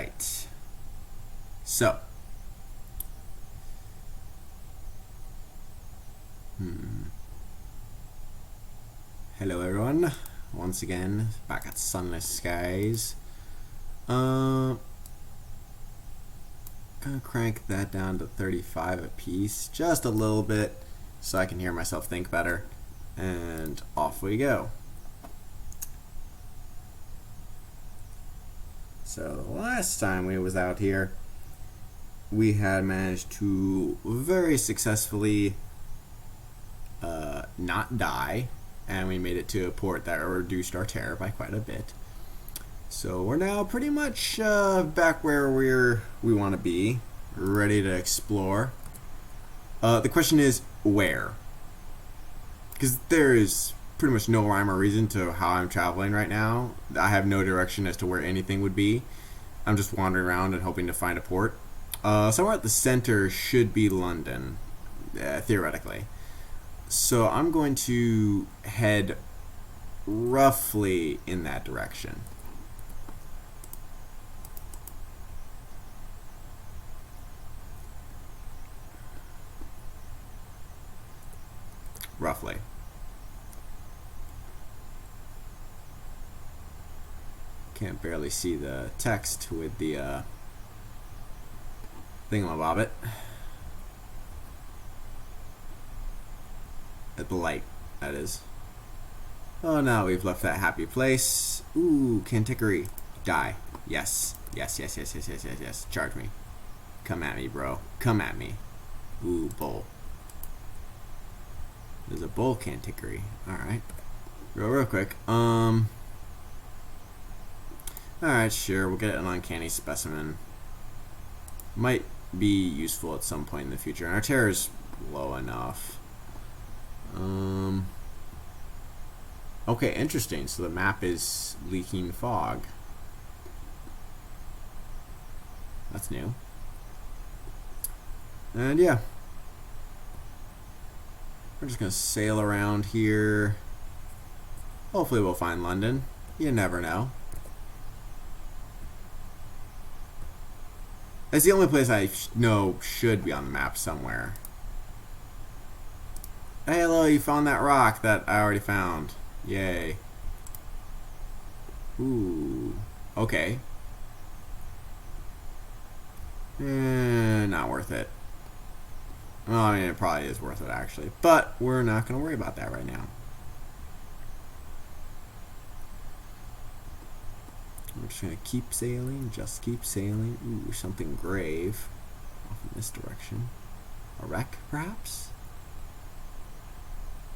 Alright. So. Hello everyone. Once again, back at Sunless Skies. Gonna crank that down to 35 apiece, just a little bit, so I can hear myself think better. And off we go. So the last time we was out here, we had managed to very successfully not die, and we made it to a port that reduced our terror by quite a bit. So we're now pretty much back where we want to be, ready to explore. The question is where, because there is pretty much no rhyme or reason to how I'm traveling right now. I have no direction as to where anything would be. I'm just wandering around and hoping to find a port. Somewhere at the center should be London, theoretically. So I'm going to head roughly in that direction. Roughly. Can't barely see the text with the thingamabobbit. At the light, that is. Oh, now we've left that happy place. Ooh, Cantickery. Die. Yes. Yes, yes, yes, yes, yes, yes, yes. Charge me. Come at me, bro. Come at me. Ooh, bull. There's a bull Cantickery. Alright. Real quick. Alright, sure. We'll get an uncanny specimen. Might be useful at some point in the future. And our terror is low enough. Okay, interesting. So the map is leaking fog. That's new. And yeah. We're just gonna sail around here. Hopefully we'll find London. You never know. It's the only place I know should be on the map somewhere. Hey, hello, you found that rock that I already found. Yay. Ooh. Okay. Not worth it. Well, I mean, it probably is worth it, actually. But we're not going to worry about that right now. We're just going to keep sailing. Just keep sailing. Ooh, something grave. Off in this direction. A wreck, perhaps?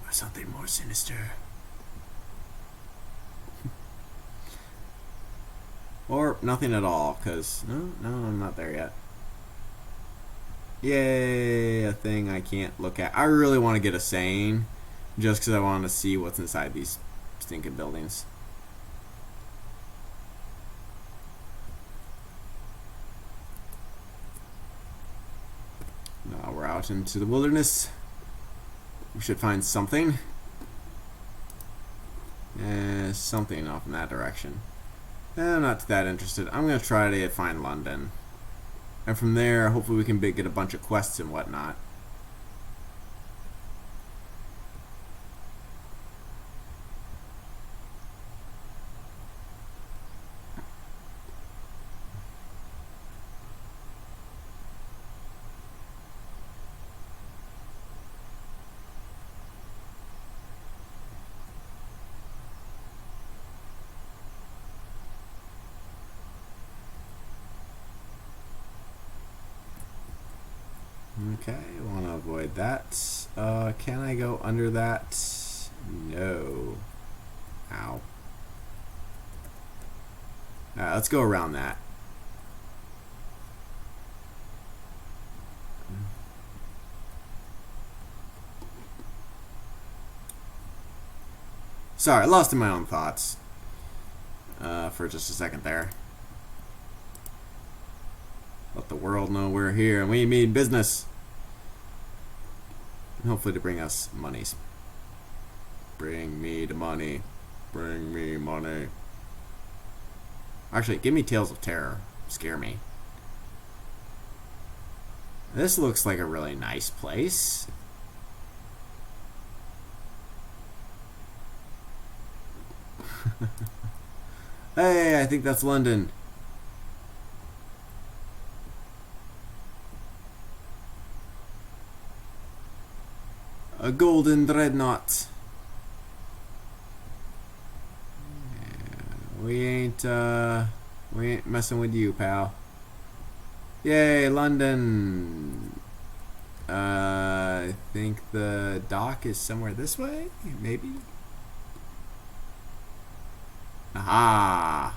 Or something more sinister. Or nothing at all, because no, I'm not there yet. Yay, a thing I can't look at. I really want to get a saying, just because I want to see what's inside these stinking buildings. Now we're out into the wilderness. We should find something. Something off in that direction. I'm not that interested. I'm going to try to find London. And from there, hopefully we can get a bunch of quests and whatnot. Okay, I want to avoid that. Can I go under that? No. Ow. Alright, let's go around that. Sorry, lost in my own thoughts. For just a second there. Let the world know we're here and we mean business. And hopefully to bring us monies. Bring me the money. Bring me money. Actually, give me Tales of Terror. scare me. This looks like a really nice place. Hey, I think that's London. A golden dreadnought. We ain't messing with you, pal. Yay, London. I think the dock is somewhere this way, maybe? Aha!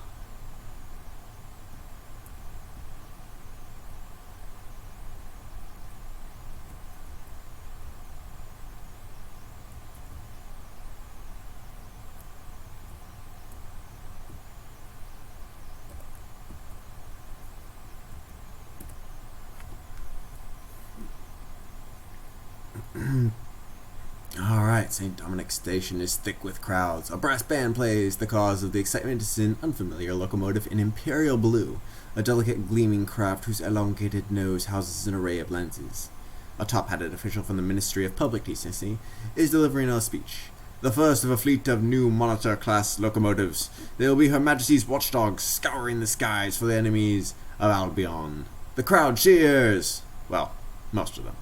Alright, St. Dominic's station is thick with crowds. A brass band plays. The cause of the excitement is an unfamiliar locomotive in imperial blue, a delicate gleaming craft whose elongated nose houses an array of lenses. A top-hatted official from the Ministry of Public Decency is delivering a speech. The first of a fleet of new Monitor-class locomotives. They will be Her Majesty's watchdogs scouring the skies for the enemies of Albion. The crowd cheers! Well, most of them.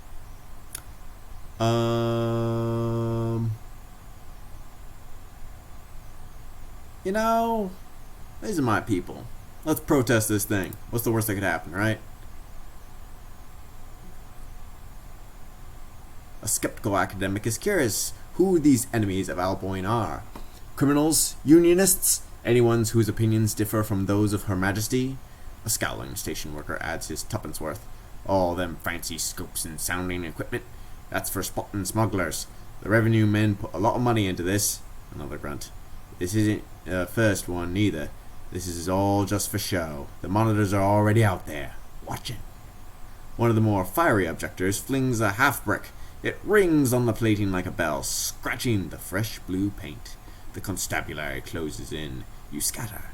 You know, these are my people. Let's protest this thing. What's the worst that could happen, right? A skeptical academic is curious who these enemies of Albion are. Criminals? Unionists? Anyone whose opinions differ from those of Her Majesty? A scowling station worker adds his tuppence worth. All them fancy scopes and sounding equipment. That's for spotting smugglers. The revenue men put a lot of money into this. Another grunt. This isn't the first one neither. This is all just for show. The monitors are already out there, watching. One of the more fiery objectors flings a half-brick. It rings on the plating like a bell, scratching the fresh blue paint. The constabulary closes in. You scatter.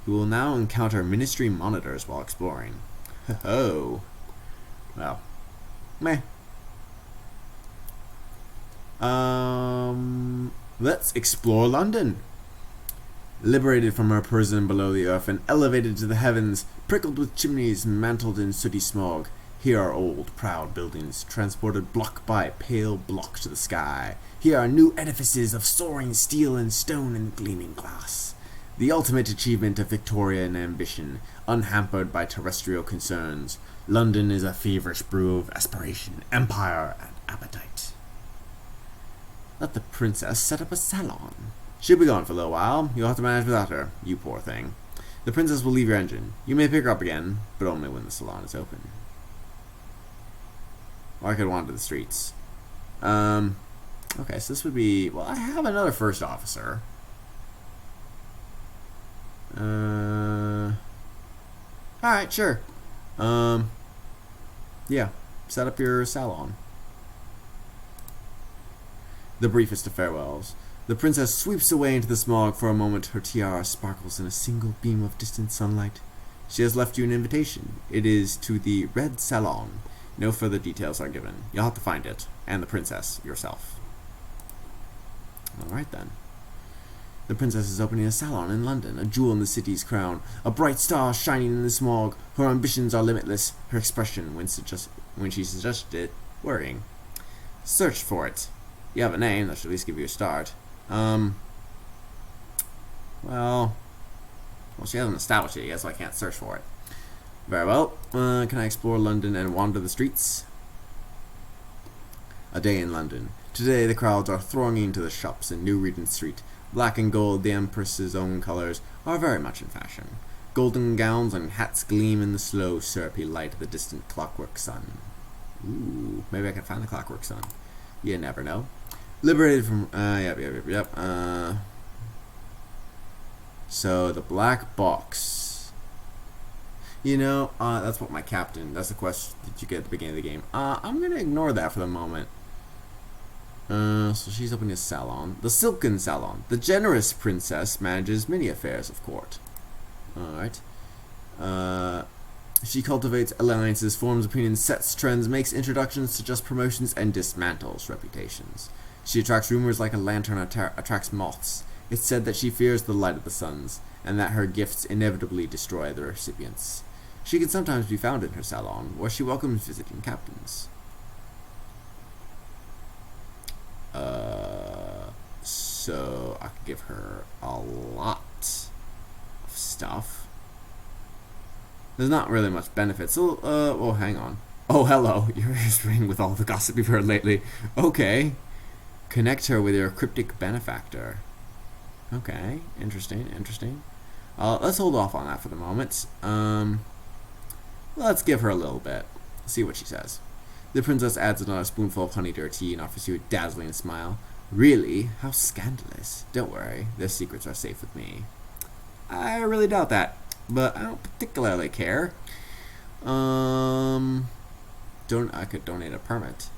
You will now encounter ministry monitors while exploring. Ho-ho. Well, meh. Let's explore London. Liberated from her prison below the earth and elevated to the heavens, prickled with chimneys mantled in sooty smog, here are old, proud buildings, transported block by pale block to the sky. Here are new edifices of soaring steel and stone and gleaming glass. The ultimate achievement of Victorian ambition, unhampered by terrestrial concerns. London is a feverish brew of aspiration, empire, and appetite. Let the princess set up a salon. She'll be gone for a little while. You'll have to manage without her, you poor thing. The princess will leave your engine. You may pick her up again, but only when the salon is open. Or I could wander the streets. Okay, so this would be... Well, I have another first officer. Alright, sure. Yeah, set up your salon. The briefest of farewells. The princess sweeps away into the smog for a moment. Her tiara sparkles in a single beam of distant sunlight. She has left you an invitation. It is to the Red Salon. No further details are given. You'll have to find it, and the princess yourself. Alright then. The princess is opening a salon in London, a jewel in the city's crown, a bright star shining in the smog. Her ambitions are limitless. Her expression, when she suggested it, worrying. Search for it. You have a name, that should at least give you a start. Well, she hasn't established it yet, so I can't search for it. Very well. Can I explore London and wander the streets? A day in London. Today the crowds are thronging to the shops in New Regent Street. Black and gold, the Empress's own colors, are very much in fashion. Golden gowns and hats gleam in the slow, syrupy light of the distant clockwork sun. Ooh, maybe I can find the clockwork sun. You never know. Liberated from... Yep. So, the black box. You know, that's what my captain... That's the quest that you get at the beginning of the game. I'm going to ignore that for the moment. So she's opening a salon. The Silken Salon. The generous princess manages many affairs of court. Alright. She cultivates alliances, forms opinions, sets trends, makes introductions, suggests promotions, and dismantles reputations. She attracts rumors like a lantern attracts moths. It's said that she fears the light of the suns, and that her gifts inevitably destroy the recipients. She can sometimes be found in her salon, where she welcomes visiting captains. So I could give her a lot of stuff. There's not really much benefit, so, well, hang on. Oh, hello, your ears ring with all the gossip you've heard lately. Okay. Connect her with your cryptic benefactor. Okay, interesting. Let's hold off on that for the moment. Let's give her a little bit. See what she says. The princess adds another spoonful of honey to her tea and offers you a dazzling smile. Really? How scandalous. Don't worry, their secrets are safe with me. I really doubt that, but I don't particularly care. I could donate a permit.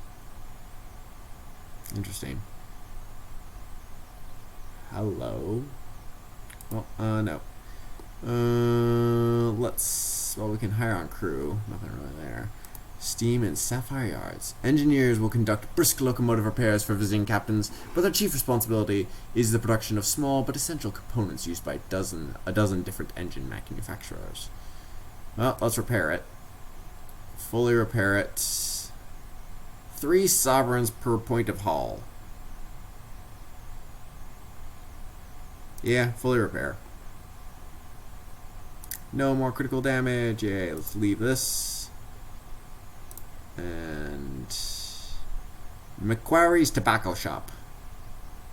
Interesting. Hello. Well, no. We can hire on crew. Nothing really there. Steam and Sapphire Yards. Engineers will conduct brisk locomotive repairs for visiting captains, but their chief responsibility is the production of small but essential components used by a dozen different engine manufacturers. Well, let's repair it. Fully repair it. 3 sovereigns per point of haul. Yeah, fully repair. No more critical damage. Yay, let's leave this. And McQuarrie's Tobacco Shop.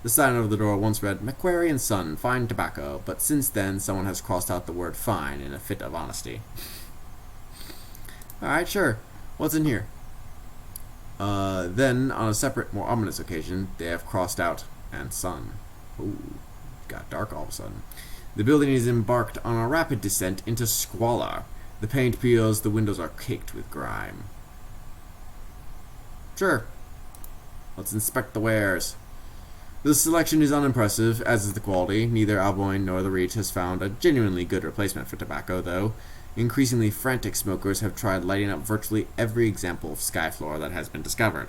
The sign over the door once read, McQuarrie and Son, fine tobacco, but since then someone has crossed out the word fine in a fit of honesty. Alright, sure. What's in here? Then, on a separate, more ominous occasion, they have crossed out and Son. Ooh, got dark all of a sudden. The building is embarked on a rapid descent into squalor. The paint peels, the windows are caked with grime. Sure. Let's inspect the wares. The selection is unimpressive, as is the quality. Neither Alboin nor the Reach has found a genuinely good replacement for tobacco, though. Increasingly frantic smokers have tried lighting up virtually every example of Skyfloor that has been discovered.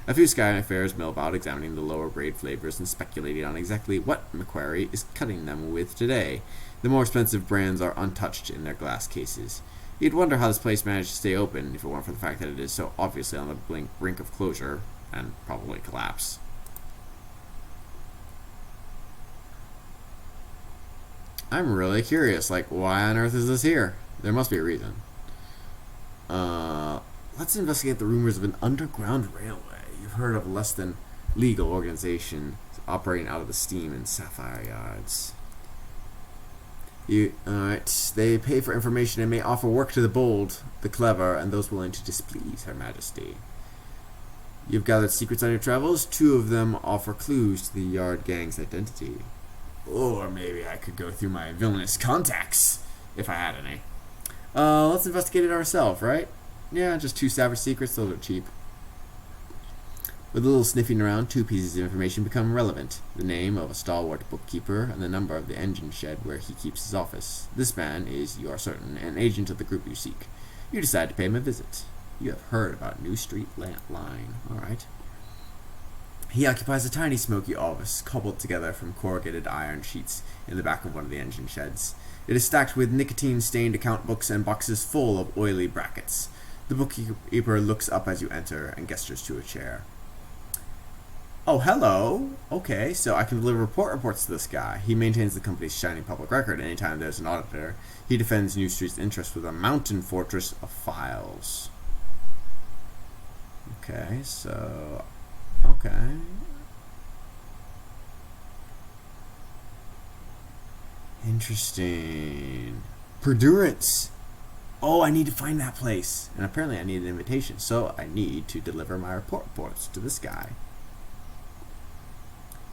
A few Skyfarers mill about examining the lower grade flavors and speculating on exactly what McQuarrie is cutting them with today. The more expensive brands are untouched in their glass cases. You'd wonder how this place managed to stay open if it weren't for the fact that it is so obviously on the brink of closure and probably collapse. I'm really curious, like, why on earth is this here? There must be a reason. Let's investigate the rumors of an underground railway. You've heard of a less than legal organization operating out of the Steam and Sapphire Yards. Alright, they pay for information and may offer work to the bold, the clever, and those willing to displease Her Majesty. You've gathered secrets on your travels. 2 of them offer clues to the Yard Gang's identity. Or maybe I could go through my villainous contacts, if I had any. Let's investigate it ourselves, right? Yeah, just 2 savage secrets, those are cheap. With a little sniffing around, 2 pieces of information become relevant. The name of a stalwart bookkeeper and the number of the engine shed where he keeps his office. This man is, you are certain, an agent of the group you seek. You decide to pay him a visit. You have heard about New Street Line. Alright. He occupies a tiny smoky office, cobbled together from corrugated iron sheets in the back of one of the engine sheds. It is stacked with nicotine-stained account books and boxes full of oily brackets. The bookkeeper looks up as you enter and gestures to a chair. Oh, hello. Okay, so I can deliver reports to this guy. He maintains the company's shining public record anytime there's an auditor. He defends New Street's interests with a mountain fortress of files. Okay, so... Okay. Interesting. Perdurance. Oh, I need to find that place. And apparently I need an invitation, so I need to deliver my reports to this guy.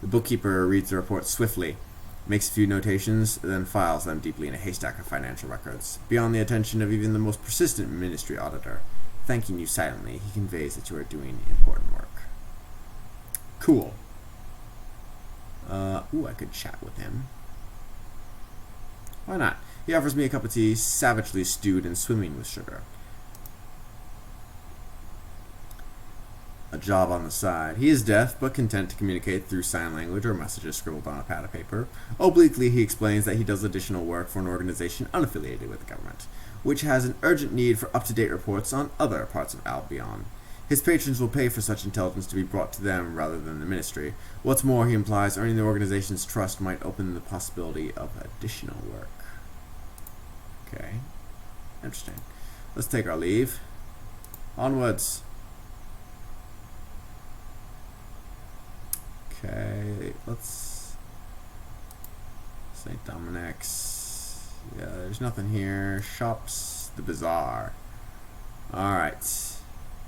The bookkeeper reads the report swiftly, makes a few notations, then files them deeply in a haystack of financial records, beyond the attention of even the most persistent ministry auditor. Thanking you silently, he conveys that you are doing important work. Cool. I could chat with him. Why not? He offers me a cup of tea, savagely stewed and swimming with sugar. A job on the side. He is deaf, but content to communicate through sign language or messages scribbled on a pad of paper. Obliquely, he explains that he does additional work for an organization unaffiliated with the government, which has an urgent need for up-to-date reports on other parts of Albion. His patrons will pay for such intelligence to be brought to them rather than the ministry. What's more, he implies earning the organization's trust might open the possibility of additional work. Okay. Interesting. Let's take our leave. Onwards. Okay, let's... St. Dominic's. Yeah, there's nothing here. Shops. The bazaar. Alright.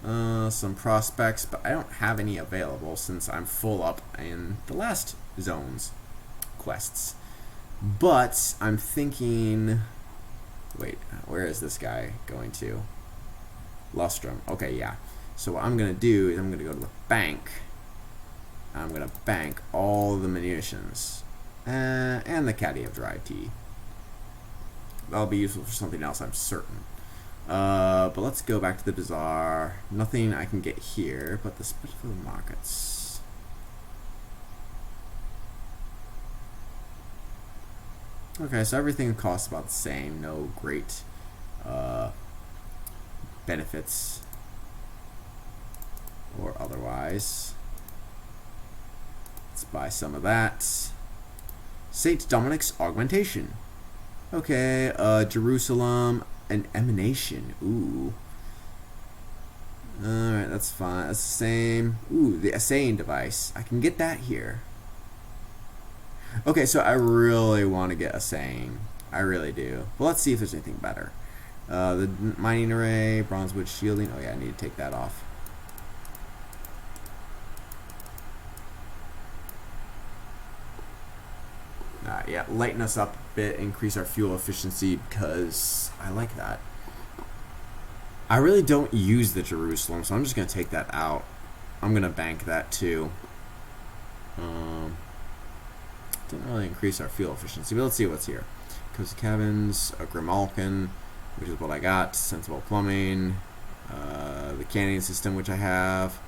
Some prospects, but I don't have any available since I'm full up in the last zone's quests. But I'm thinking... Wait, where is this guy going to? Lustrum. Okay, yeah. So what I'm going to do is I'm going to go to the bank. I'm going to bank all the munitions. And the caddy of dry tea. That'll be useful for something else, I'm certain. But let's go back to the bazaar. Nothing I can get here, but the Spitalfield markets. Okay, so everything costs about the same. No great benefits or otherwise. Let's buy some of that. St. Dominic's augmentation. Okay, Jerusalem, an emanation. Ooh. Alright, that's fine. That's the same. Ooh, the assaying device. I can get that here. Okay, so I really want to get assaying. I really do. Well, let's see if there's anything better. The mining array, bronzewood shielding. Oh yeah, I need to take that off. Yeah, lighten us up a bit, increase our fuel efficiency, because I like that. I really don't use the Jerusalem, so I'm just going to take that out. I'm going to bank that too. Didn't really increase our fuel efficiency, but let's see what's here. Cozy Cabins, a Grimalkin, which is what I got, Sensible Plumbing, the canning system, which I have,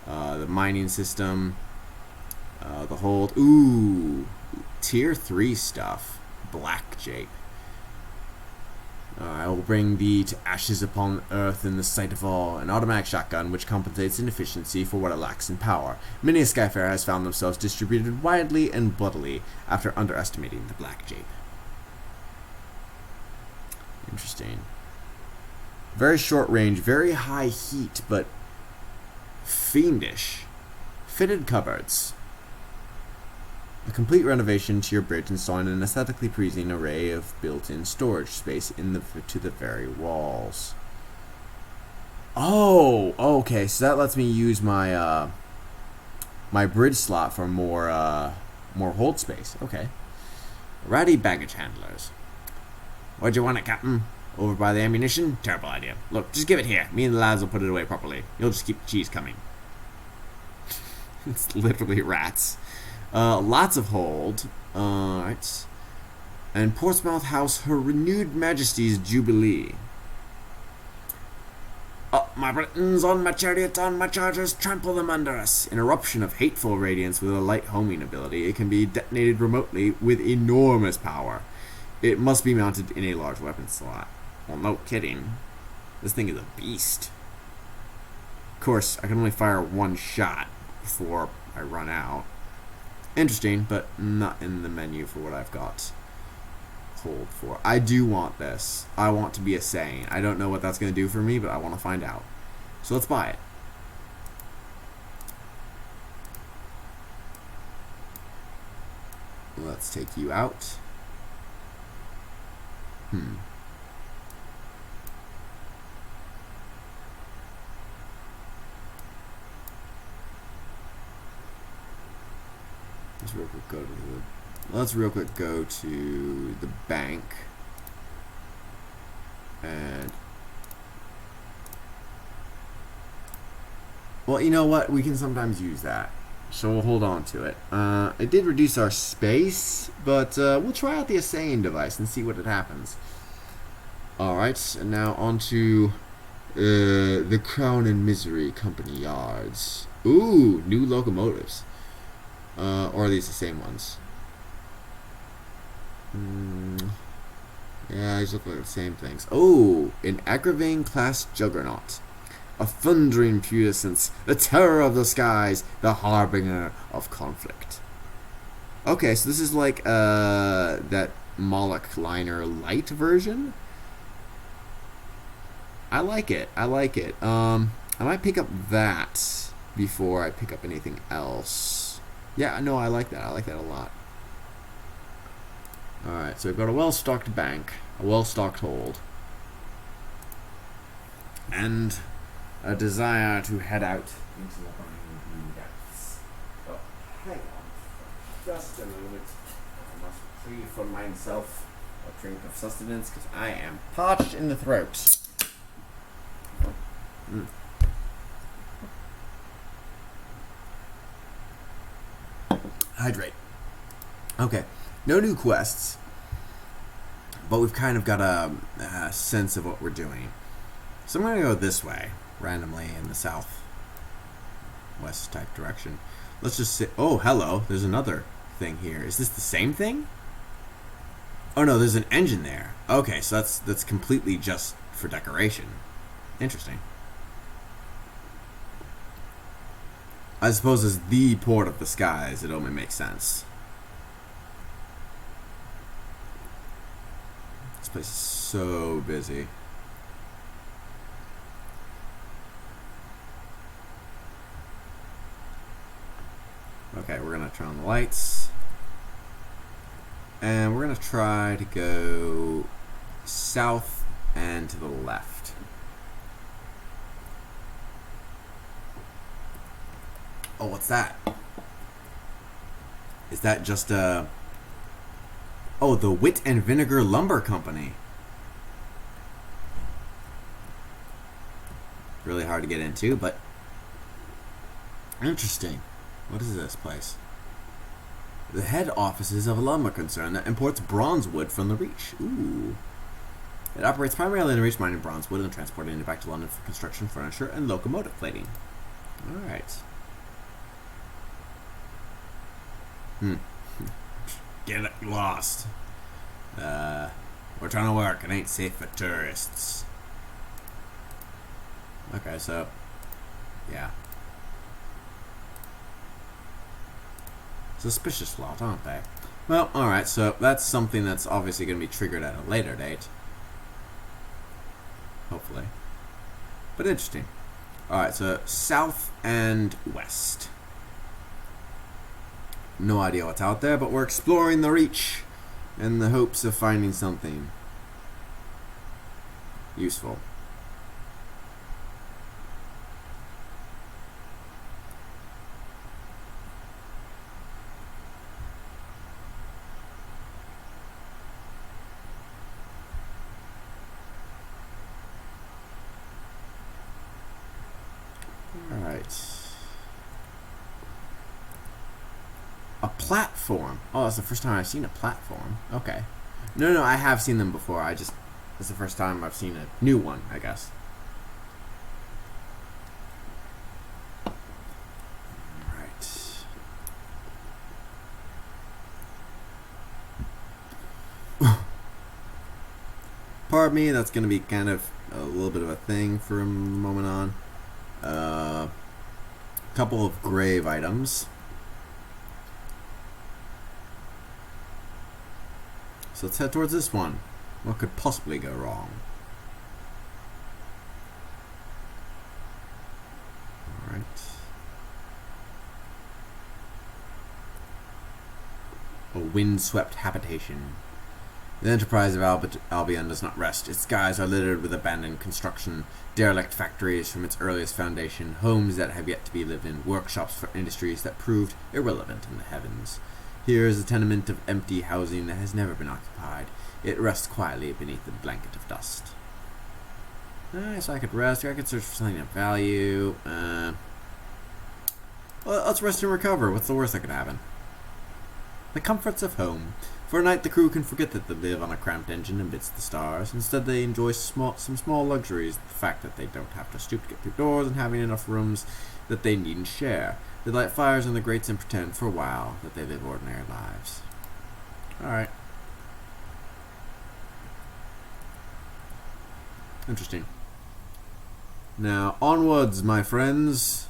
the mining system, the hold. Ooh, tier 3 stuff. Black Jape. I will bring thee to ashes upon earth in the sight of all. An automatic shotgun which compensates in efficiency for what it lacks in power. Many a Skyfarer has found themselves distributed widely and bloodily after underestimating the Black Jape. Interesting. Very short range, very high heat, but fiendish. Fitted cupboards. A complete renovation to your bridge, installing an aesthetically pleasing array of built-in storage space to the very walls. Oh, okay. So that lets me use my my bridge slot for more hold space. Okay. Ratty baggage handlers. What'd you want it, Captain? Over by the ammunition? Terrible idea. Look, just give it here. Me and the lads will put it away properly. You'll just keep the cheese coming. It's literally rats. Lots of hold. Right. And Portsmouth House, Her Renewed Majesty's Jubilee. Up, my Britons, on my chariot, on my chargers, trample them under us. An eruption of hateful radiance with a light homing ability. It can be detonated remotely with enormous power. It must be mounted in a large weapon slot. Well, no kidding. This thing is a beast. Of course, I can only fire one shot before I run out. Interesting, but not in the menu for what I've got hold for. I do want this. I want to be assaying. I don't know what that's going to do for me, but I want to find out. So let's buy it. Let's take you out. Let's real quick go to the bank and well, you know what? We can sometimes use that. So we'll hold on to it. It did reduce our space, but we'll try out the assaying device and see what it happens. Alright, and now on to the Crown and Misery Company yards. Ooh, new locomotives. Or are these the same ones? Yeah, these look like the same things. Oh, an Agravain class juggernaut. A thundering putescence, the terror of the skies, the harbinger of conflict. Okay, so this is like that Moloch liner light version. I like it. I like it. I might pick up that before I pick up anything else. Yeah, no, I like that. I like that a lot. Alright, so we've got a well-stocked bank, a well-stocked hold, and a desire to head out into the burning depths. Oh, hang on for just a moment. I must retrieve for myself a drink of sustenance because I am parched in the throat. Hydrate. Okay, no new quests, but we've kind of got a sense of what we're doing. So I'm going to go this way, randomly in the south west type direction. Let's just sit. Oh, hello. There's another thing here. Is this the same thing? Oh no, there's an engine there. Okay, so that's completely just for decoration. Interesting. I suppose as the port of the skies, it only makes sense. This place is so busy. Okay, we're gonna turn on the lights. And we're gonna try to go south and to the left. Oh, what's that? Is that just a... Oh, the Wit and Vinegar Lumber Company. Really hard to get into, but interesting. What is this place? The head offices of a lumber concern that imports bronze wood from the Reach. Ooh. It operates primarily in the Reach, mining bronze wood and transporting it back to London for construction, furniture, and locomotive plating. Alright. Get lost. We're trying to work. It ain't safe for tourists. Okay, so... yeah. Suspicious lot, aren't they? Well, alright, so that's something that's obviously going to be triggered at a later date. Hopefully. But interesting. Alright, so south and west. No idea what's out there, but we're exploring the Reach in the hopes of finding something useful. Alright. A platform. Oh, that's the first time I've seen a platform. Okay. No, I have seen them before. It's the first time I've seen a new one, I guess. Alright. Pardon me, that's going to be kind of a little bit of a thing from a moment on. Couple of grave items. So let's head towards this one. What could possibly go wrong? Alright. A windswept habitation. The enterprise of Albion does not rest. Its skies are littered with abandoned construction, derelict factories from its earliest foundation, homes that have yet to be lived in, workshops for industries that proved irrelevant in the heavens. Here is a tenement of empty housing that has never been occupied. It rests quietly beneath a blanket of dust. So I could rest, or I could search for something of value. Well, let's rest and recover. What's the worst that could happen? The comforts of home. For a night, the crew can forget that they live on a cramped engine amidst the stars. Instead, they enjoy some small luxuries. The fact that they don't have to stoop to get through doors and having enough rooms that they needn't share. They light fires in the grates and pretend for a while that they live ordinary lives. Alright. Interesting. Now, onwards, my friends.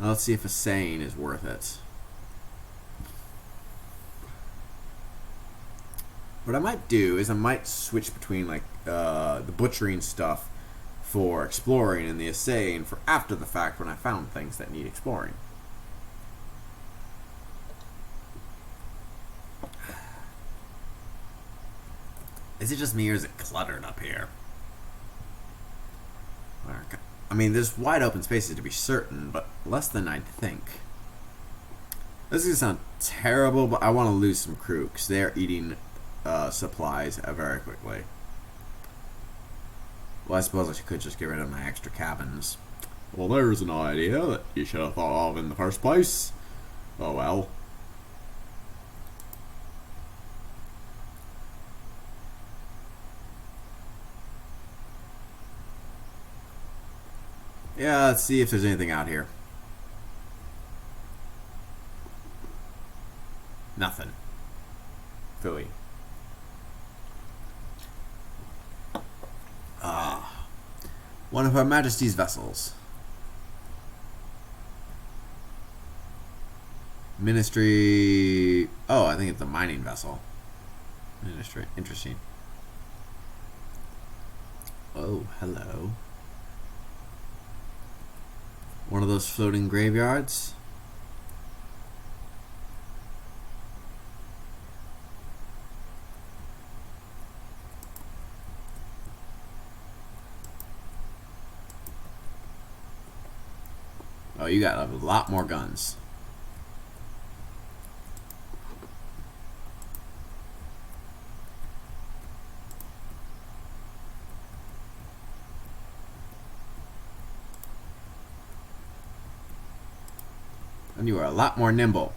Now, let's see if a saying is worth it. What I might do is I might switch between like the butchering stuff for exploring and the assaying for after the fact when I found things that need exploring. Is it just me or is it cluttered up here? I mean, there's wide open spaces to be certain, but less than I'd think. This is going to sound terrible, but I want to lose some crew because they're eating supplies very quickly. Well, I suppose I could just get rid of my extra cabins. Well, there's an idea that you should have thought of in the first place. Oh well. Yeah, let's see if there's anything out here. Nothing. Philly. One of Her Majesty's vessels. Ministry... Oh, I think it's a mining vessel. Ministry. Interesting. Oh, hello. One of those floating graveyards. Oh, you got a lot more guns. And you are a lot more nimble.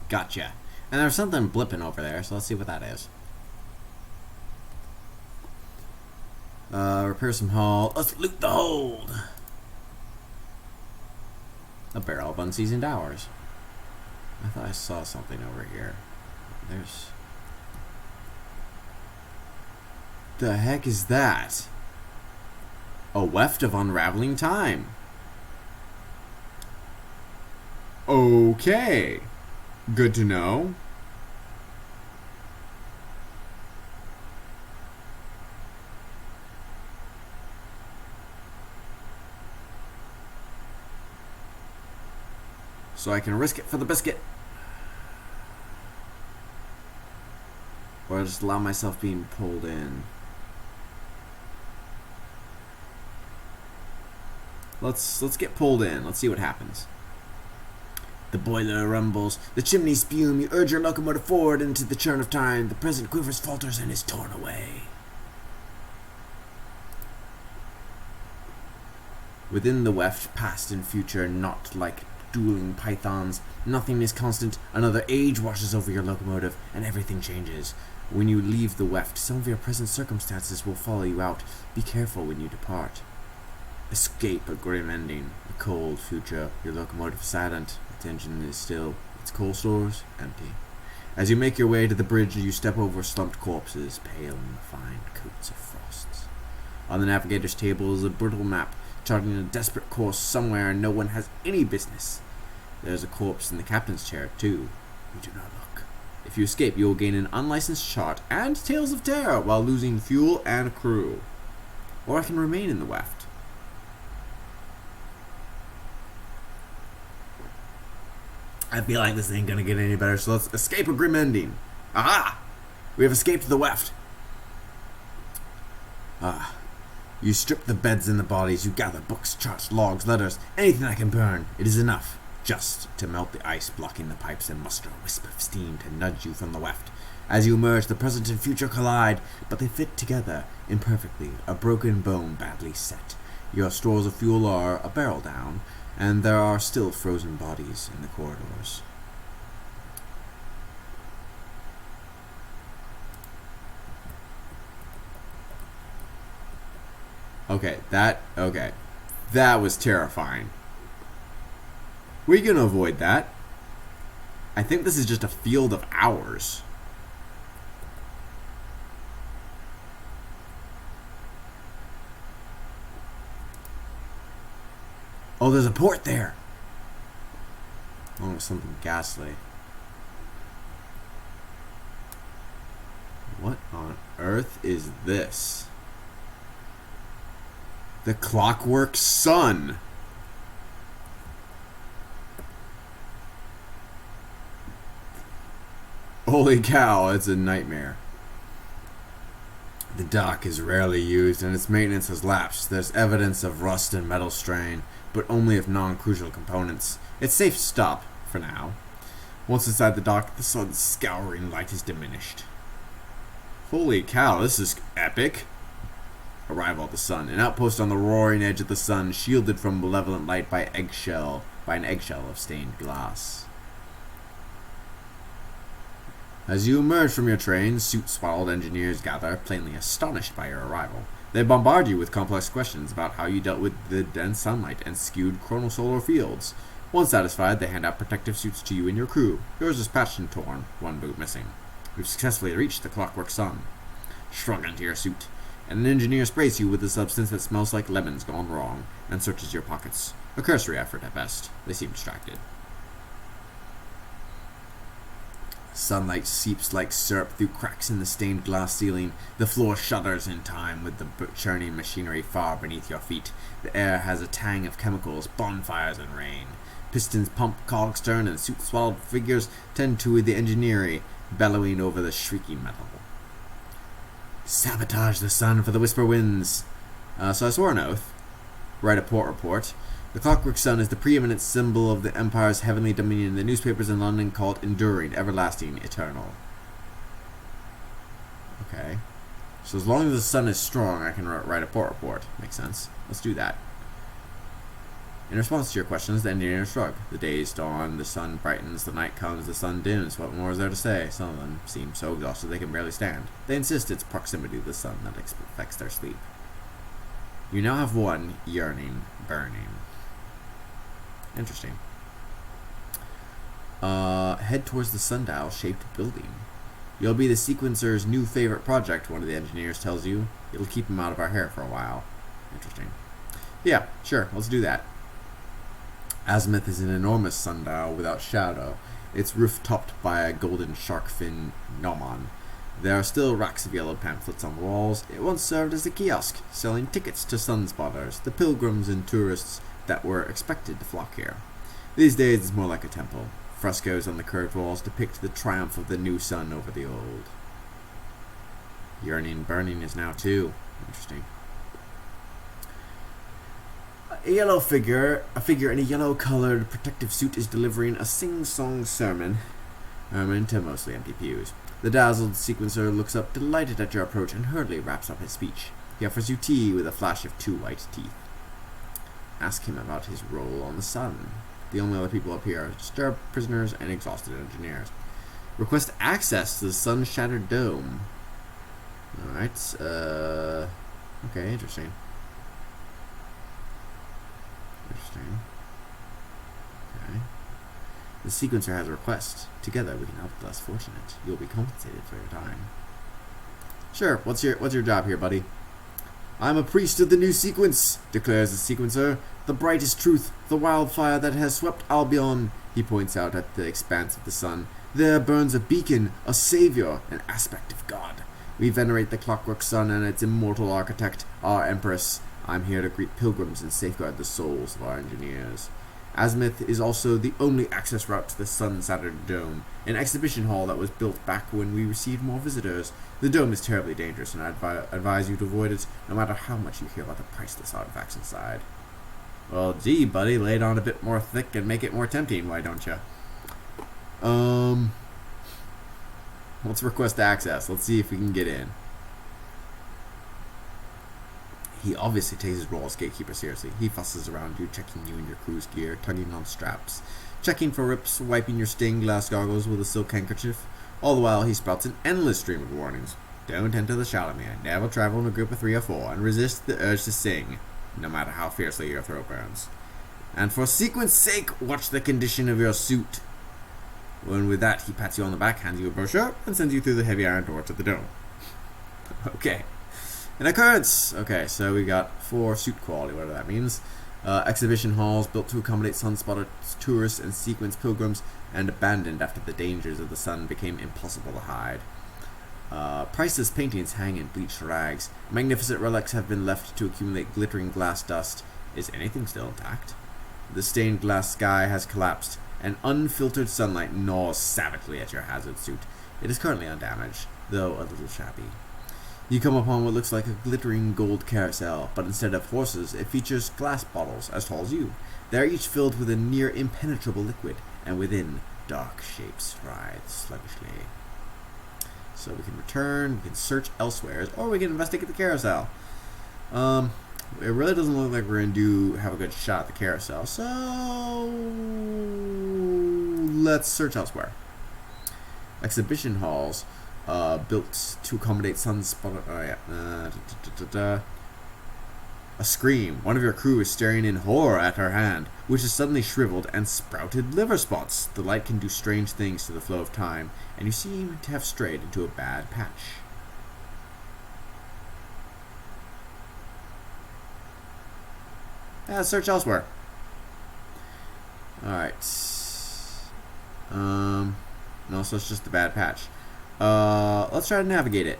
Gotcha. And there's something blipping over there, so let's see what that is. Repair some hull. Let's loot the hold. A barrel of unseasoned hours. I thought I saw something over here. There's... The heck is that? A weft of unraveling time. Okay. Good to know. So I can risk it for the biscuit. Or just allow myself being pulled in. Let's get pulled in. Let's see what happens. The boiler rumbles, the chimneys spume, you urge your locomotive forward into the churn of time. The present quivers, falters, and is torn away. Within the weft, past and future, not like dueling pythons. Nothing is constant. Another age washes over your locomotive, and everything changes. When you leave the weft, some of your present circumstances will follow you out. Be careful when you depart. Escape a grim ending, a cold future, your locomotive silent, its engine is still, its coal stores empty. As you make your way to the bridge, you step over slumped corpses, pale in the fine coats of frosts. On the navigator's table is a brittle map, charting a desperate course somewhere no one has any business. There's a corpse in the captain's chair, too. You do not look. If you escape, you will gain an unlicensed shot and Tales of Terror while losing fuel and crew. Or I can remain in the weft. I feel like this ain't gonna get any better, so let's escape a grim ending. Aha! We have escaped the weft. You strip the beds and the bodies, you gather books, charts, logs, letters, anything I can burn. It is enough, just to melt the ice blocking the pipes and muster a wisp of steam to nudge you from the weft. As you emerge, the present and future collide, but they fit together imperfectly, a broken bone badly set. Your stores of fuel are a barrel down, and there are still frozen bodies in the corridors. Okay. That was terrifying. We can avoid that. I think this is just a field of ours. Oh, there's a port there. Oh, something ghastly. What on earth is this? The Clockwork Sun. Holy cow, it's a nightmare. The dock is rarely used and its maintenance has lapsed. There's evidence of rust and metal strain, but only of non-crucial components. It's safe to stop, for now. Once inside the dock, the sun's scouring light is diminished. Holy cow, this is epic. Arrival at the sun. An outpost on the roaring edge of the sun, shielded from malevolent light by an eggshell of stained glass. As you emerge from your train, suit-swaddled engineers gather, plainly astonished by your arrival. They bombard you with complex questions about how you dealt with the dense sunlight and skewed chronosolar fields. Once satisfied, they hand out protective suits to you and your crew. Yours is patched and torn, one boot missing. We've successfully reached the Clockwork Sun. Shrug into your suit, and an engineer sprays you with a substance that smells like lemons gone wrong, and searches your pockets. A cursory effort at best. They seem distracted. Sunlight seeps like syrup through cracks in the stained glass ceiling. The floor shudders in time with the churning machinery far beneath your feet. The air has a tang of chemicals, bonfires, and rain. Pistons pump, cogs turn, and suit-swallowed figures tend to the engineering, bellowing over the shrieking metal. Sabotage the sun for the whisper winds. So I swore an oath. Write a port report. The Clockwork Sun is the preeminent symbol of the Empire's heavenly dominion. The newspapers in London call it enduring, everlasting, eternal. Okay. So as long as the sun is strong, I can write a port report. Makes sense. Let's do that. In response to your questions, the engineers shrug. The days dawn, the sun brightens, the night comes, the sun dims. What more is there to say? Some of them seem so exhausted they can barely stand. They insist it's proximity to the sun that affects their sleep. You now have one yearning, burning. Interesting. Head towards the sundial-shaped building. You'll be the sequencer's new favorite project, one of the engineers tells you. It'll keep him out of our hair for a while. Interesting. Yeah, sure, let's do that. Azimuth is an enormous sundial without shadow. Its roof topped by a golden shark fin gnomon. There are still racks of yellow pamphlets on the walls. It once served as a kiosk, selling tickets to sunspotters, the pilgrims and tourists that were expected to flock here. These days it's more like a temple. Frescoes on the curved walls depict the triumph of the new sun over the old. Yearning burning is now too. Interesting. A figure in a yellow-colored protective suit is delivering a sing-song sermon to mostly empty pews. The dazzled sequencer looks up, delighted at your approach, and hurriedly wraps up his speech. He offers you tea with a flash of 2 white teeth. Ask him about his role on the sun. The only other people up here are disturbed prisoners and exhausted engineers. Request access to the sun-shattered dome. Alright, okay, interesting. Okay. The sequencer has a request. Together we can help the less fortunate. You'll be compensated for your time. Sure, what's your job here, buddy? I'm a priest of the new sequence, declares the sequencer. The brightest truth, the wildfire that has swept Albion. He points out at the expanse of the sun. There burns a beacon, a savior, an aspect of God. We venerate the clockwork sun and its immortal architect, our Empress. I'm here to greet pilgrims and safeguard the souls of our engineers. Azimuth is also the only access route to the Sun-Saturn Dome, an exhibition hall that was built back when we received more visitors. The dome is terribly dangerous, and I advise you to avoid it, no matter how much you hear about the priceless artifacts inside. Well, gee, buddy, lay it on a bit more thick and make it more tempting, why don't you? Let's request access. Let's see if we can get in. He obviously takes his role as gatekeeper seriously. He fusses around you, checking you in your crew's gear, tugging on straps, checking for rips, wiping your stained glass goggles with a silk handkerchief. All the while, he spouts an endless stream of warnings. Don't enter the Shalimere, never travel in a group of 3 or 4, and resist the urge to sing, no matter how fiercely your throat burns. And for sequence sake, watch the condition of your suit. When with that, he pats you on the back, hands you a brochure, and sends you through the heavy iron door to the dome. Okay. An occurrence! Okay, so we got 4 suit quality, whatever that means. Exhibition halls built to accommodate sunspotter tourists and sequence pilgrims, and abandoned after the dangers of the sun became impossible to hide. Priceless paintings hang in bleached rags. Magnificent relics have been left to accumulate glittering glass dust. Is anything still intact? The stained glass sky has collapsed, and unfiltered sunlight gnaws savagely at your hazard suit. It is currently undamaged, though a little shabby. You come upon what looks like a glittering gold carousel, but instead of horses, it features glass bottles as tall as you. They are each filled with a near impenetrable liquid, and within, dark shapes writhe sluggishly. So we can return, we can search elsewhere, or we can investigate the carousel. It really doesn't look like we're going to have a good shot at the carousel, so let's search elsewhere. Exhibition halls. Built to accommodate sunspot. A scream. One of your crew is staring in horror at her hand, which is suddenly shriveled and sprouted liver spots. The light can do strange things to the flow of time, and you seem to have strayed into a bad patch. Search elsewhere. Alright. No, so it's just a bad patch. Let's try to navigate it.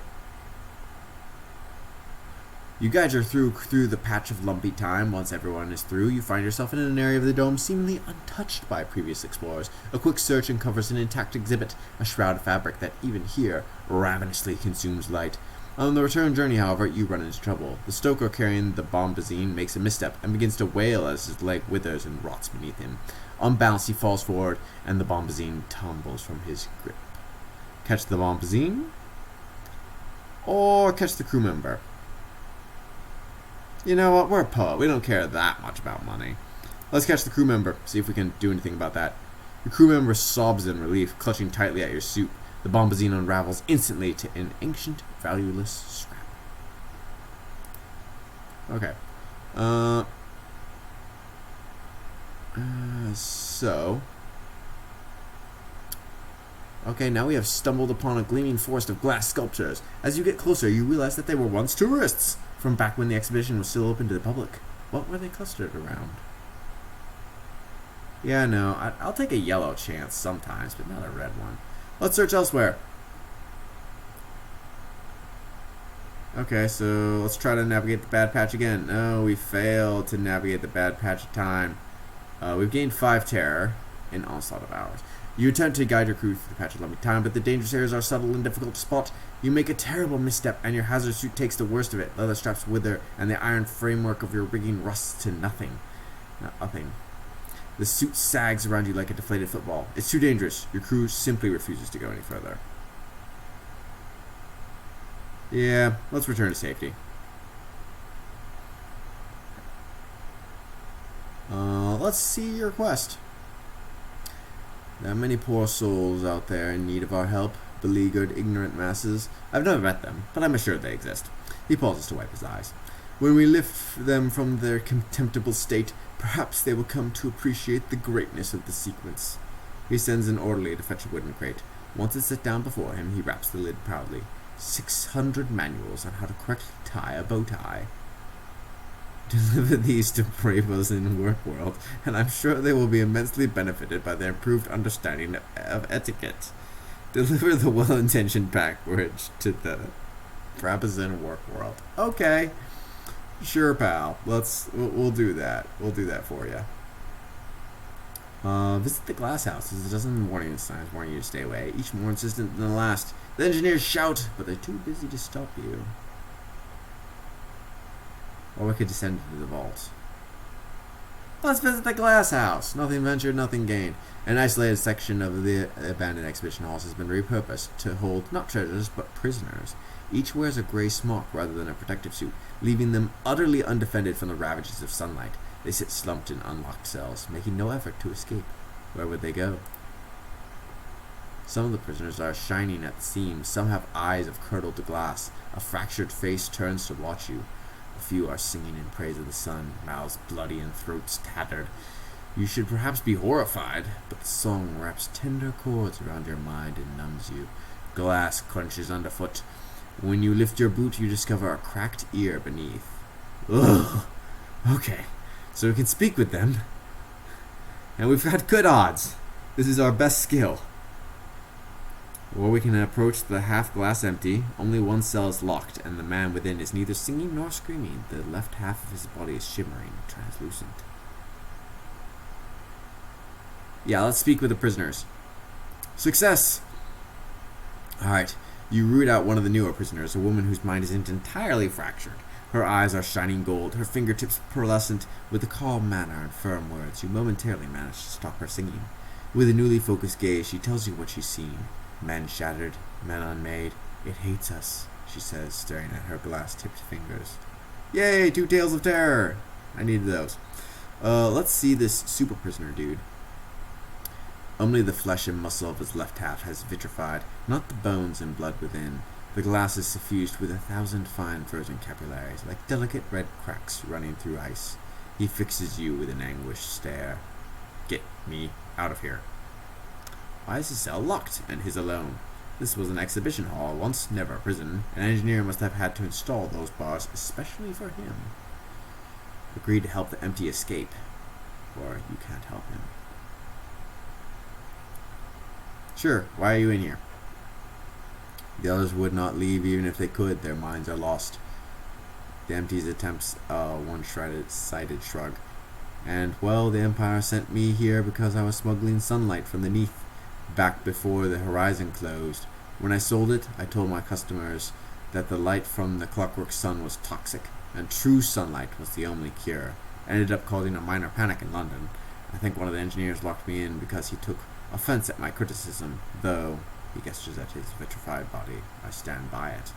You guys are through the patch of lumpy time. Once everyone is through, you find yourself in an area of the dome seemingly untouched by previous explorers. A quick search uncovers an intact exhibit, a shroud of fabric that, even here, ravenously consumes light. On the return journey, however, you run into trouble. The stoker carrying the bombazine makes a misstep and begins to wail as his leg withers and rots beneath him. Unbalanced, he falls forward, and the bombazine tumbles from his grip. Catch the bombazine, or catch the crew member. You know what, we're a poet. We don't care that much about money. Let's catch the crew member, see if we can do anything about that. Your crew member sobs in relief, clutching tightly at your suit. The bombazine unravels instantly to an ancient, valueless scrap. Okay. Okay, now we have stumbled upon a gleaming forest of glass sculptures. As you get closer, you realize that they were once tourists, from back when the exhibition was still open to the public. What were they clustered around? Yeah, no, I'll take a yellow chance sometimes, but not a red one. Let's search elsewhere. Okay, so let's try to navigate the bad patch again. No, we failed to navigate the bad patch of time. We've gained 5 terror in onslaught of hours. You attempt to guide your crew through the patch of lumpy time, but the dangerous areas are subtle and difficult to spot. You make a terrible misstep, and your hazard suit takes the worst of it. Leather straps wither, and the iron framework of your rigging rusts to nothing. Nothing. The suit sags around you like a deflated football. It's too dangerous. Your crew simply refuses to go any further. Yeah, let's return to safety. Let's see your quest. There are many poor souls out there in need of our help, beleaguered, ignorant masses. I've never met them, but I'm assured they exist. He pauses to wipe his eyes. When we lift them from their contemptible state, perhaps they will come to appreciate the greatness of the sequence. He sends an orderly to fetch a wooden crate. Once it's set down before him, he wraps the lid proudly. 600 manuals on how to correctly tie a bow tie. Deliver these to bravos in World, and I'm sure they will be immensely benefited by their improved understanding of etiquette. Deliver the well-intentioned package to the Brabazon work world. Okay. Sure, pal. We'll do that. We'll do that for you. Visit the glass house. There's a dozen warning signs warning you to stay away. Each more insistent than the last. The engineers shout, but they're too busy to stop you. Or we could descend into the vault. Let's visit the glass house. Nothing ventured, nothing gained. An isolated section of the abandoned exhibition halls has been repurposed to hold not treasures, but prisoners. Each wears a gray smock rather than a protective suit, leaving them utterly undefended from the ravages of sunlight. They sit slumped in unlocked cells, making no effort to escape. Where would they go? Some of the prisoners are shining at the seams. Some have eyes of curdled glass. A fractured face turns to watch you. A few are singing in praise of the sun, mouths bloody and throats tattered. You should perhaps be horrified, but the song wraps tender chords around your mind and numbs you. Glass crunches underfoot. When you lift your boot, you discover a cracked ear beneath. Ugh. Okay, so we can speak with them. And we've got good odds. This is our best skill. Or we can approach the half glass empty. Only one cell is locked, and the man within is neither singing nor screaming. The left half of his body is shimmering, translucent. Yeah, let's speak with the prisoners. Success! Alright, you root out one of the newer prisoners, a woman whose mind isn't entirely fractured. Her eyes are shining gold, her fingertips pearlescent. With a calm manner and firm words, you momentarily manage to stop her singing. With a newly focused gaze, she tells you what she's seen. Men shattered, men unmade. It hates us, she says, staring at her glass-tipped fingers. Yay, 2 tales of terror! I needed those. Let's see this super prisoner dude. Only the flesh and muscle of his left half has vitrified, not the bones and blood within. The glass is suffused with 1,000 fine frozen capillaries, like delicate red cracks running through ice. He fixes you with an anguished stare. Get me out of here. Why is his cell locked, and his alone? This was an exhibition hall once, never a prison. An engineer must have had to install those bars especially for him. Agreed to help the empty escape, or you can't help him. Sure, why are you in here? The others would not leave even if they could. Their minds are lost. The empties attempts a one-sided shrug. And, well, the Empire sent me here because I was smuggling sunlight from the Neath, back before the horizon closed. When I sold it, I told my customers that the light from the clockwork sun was toxic, and true sunlight was the only cure. I ended up causing a minor panic in London. I think one of the engineers locked me in because he took offense at my criticism, though, he gestures at his vitrified body. I stand by it.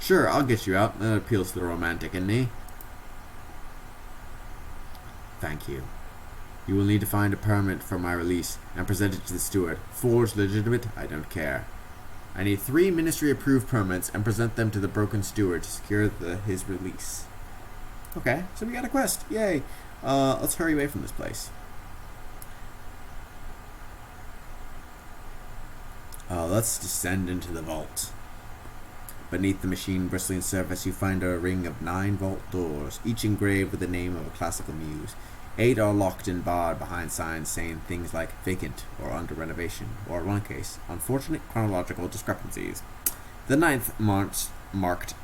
Sure, I'll get you out. That appeals to the romantic in me. Thank you. You will need to find a permit for my release and present it to the steward. Forged, legitimate, I don't care. I need 3 ministry-approved permits and present them to the broken steward to secure his release. Okay, so we got a quest. Yay! Let's hurry away from this place. Let's descend into the vault. Beneath the machine bristling surface, you find a ring of 9 vault doors, each engraved with the name of a classical muse. 8 are locked and barred behind signs saying things like vacant or under renovation, or in one case, unfortunate chronological discrepancies. The 9th, marked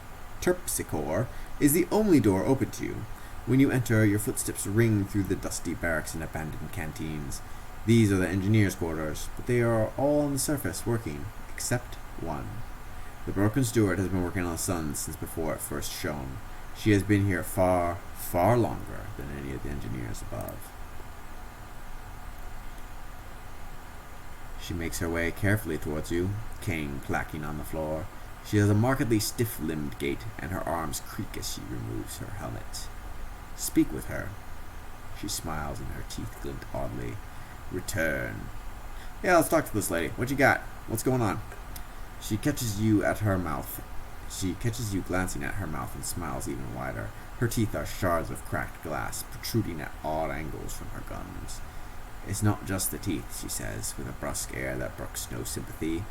Terpsichore, is the only door open to you. When you enter, your footsteps ring through the dusty barracks and abandoned canteens. These are the engineers' quarters, but they are all on the surface working, except one. The broken steward has been working on the sun since before it first shone. She has been here far, far longer than any of the engineers above. She makes her way carefully towards you, cane clacking on the floor. She has a markedly stiff-limbed gait, and her arms creak as she removes her helmet. Speak with her. She smiles and her teeth glint oddly. Return. Yeah, let's talk to this lady. What you got? What's going on? She catches you glancing at her mouth and smiles even wider. Her teeth are shards of cracked glass, protruding at odd angles from her gums. It's not just the teeth, she says, with a brusque air that brooks no sympathy.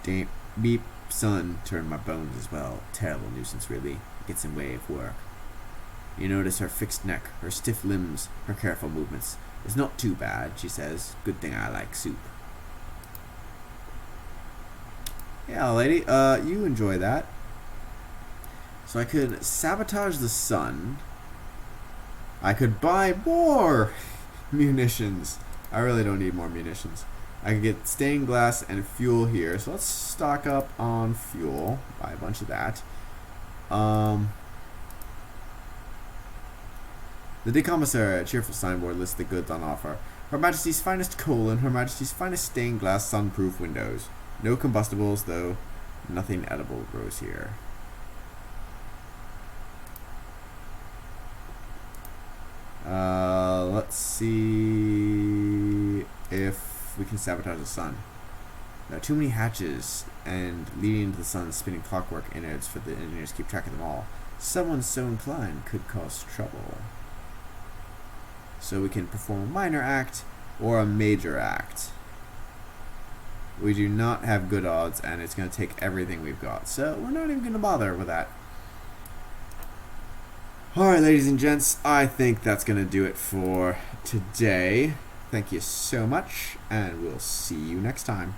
Damn, beep, son, turn my bones as well. Terrible nuisance, really. It gets in way of work. You notice her fixed neck, her stiff limbs, her careful movements. It's not too bad, she says. Good thing I like soup. Yeah, lady, you enjoy that. So I could sabotage the sun. I could buy more munitions. I really don't need more munitions. I could get stained glass and fuel here. So let's stock up on fuel. Buy a bunch of that. The decommissary, a cheerful signboard, lists the goods on offer. Her Majesty's finest coal and Her Majesty's finest stained glass sunproof windows. No combustibles, though. Nothing edible grows here. Let's see if we can sabotage the sun. There are too many hatches, and leading to the sun's spinning clockwork innards for the engineers to keep track of them all. Someone so inclined could cause trouble. So we can perform a minor act or a major act. We do not have good odds, and it's going to take everything we've got. So we're not even going to bother with that. Alright, ladies and gents, I think that's going to do it for today. Thank you so much, and we'll see you next time.